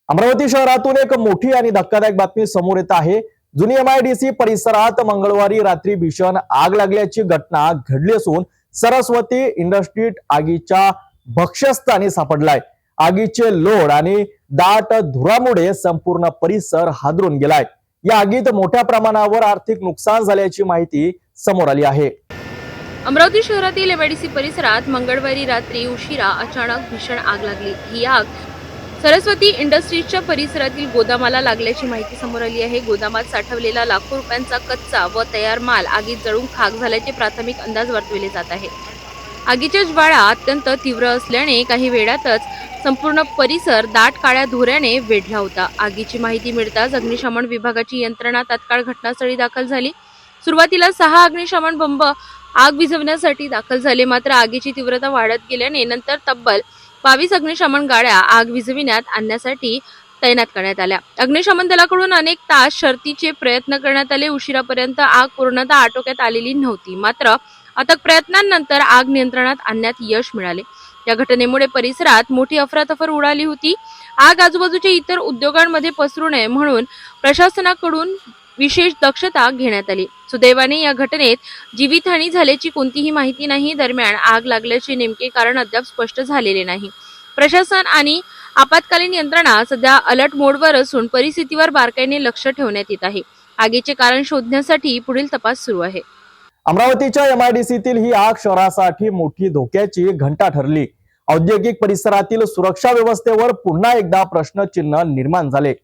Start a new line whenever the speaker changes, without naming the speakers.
अमरावती शहरातून एक मोठी आणि धक्कादायक बातमी समोर येत आहे। जुनी एमआयडीसी परिसरात मंगळवारी रात्री भीषण आग लागल्याची घटना घडली असून सरस्वती इंडस्ट्रीज आगीच्या भक्ष्यस्थानी सापडलाय। आगीचे लोड आणि दाट धुरामुळे संपूर्ण परिसर हादरून गेलाय। या आगीत मोठ्या प्रमाणावर आर्थिक नुकसान झाल्याची माहिती समोर आली आहे।
अमरावती शहरातील एमआयडीसी परिसरात मंगळवारी रात्री उशिरा अचानक भीषण आग लागली। ही आग सरस्वती इंडस्ट्रीजच्या परिसरातील गोदामाला लागल्याची माहिती समोर आली आहे। गोदामात साठवलेला लाखो रुपयांचा कच्चा व तयार माल आगीत जळून खाक झाल्याचे प्राथमिक अंदाज वर्तविले जात आहे। आगीच्या ज्वाळा अत्यंत तीव्र असल्याने काही वेळातच संपूर्ण परिसर दाट काळ्या धुऱ्याने वेढला होता। आगीची माहिती मिळताच अग्निशमन विभागाची यंत्रणा तात्काळ घटनास्थळी दाखल झाली। सुरुवातीला 6 अग्निशमन बंब आग विझवण्यासाठी दाखल झाले, मात्र आगीची तीव्रता वाढत गेल्याने नंतर तब्बल 22 अग्निशमन गाड्या आग विझविण्यात आणण्यासाठी तैनात करण्यात आल्या। अग्निशमन दलाकडून अनेक तास शर्थीचे प्रयत्न करण्यात आले। उशिरापर्यंत आग पूर्णतः आटोक्यात आलेली नव्हती, मात्र अथक प्रयत्नांनंतर आग नियंत्रणात आणण्यात यश मिळाले। या घटनेमुळे परिसरात मोठी अफरातफर उडाली होती। आग आजूबाजूच्या इतर उद्योगांमध्ये पसरू नये म्हणून प्रशासनाकडून विशेष दक्षता घेण्यात आली। सुदैवाने या घटनेत जीवितहानी झाल्याची कोणतीही माहिती नाही। दरम्यान आग लागल्याचे नेमके कारण अद्याप स्पष्ट झालेले नाही। प्रशासन आणि आपत्कालीन यंत्रणा सध्या अलर्ट मोडवर असून परिस्थितीवर बारकाईने लक्ष ठेवण्यात येत आहे। आगीचे कारण शोधण्यासाठी पुढील तपास सुरू आहे।
अमरावतीच्या एमआयडीसीतील ही आग शहरासाठी मोठी धोक्याची घंटा ठरली। औद्योगिक परिसरातील सुरक्षा व्यवस्थेवर पुन्हा एकदा प्रश्नचिन्ह निर्माण झाले।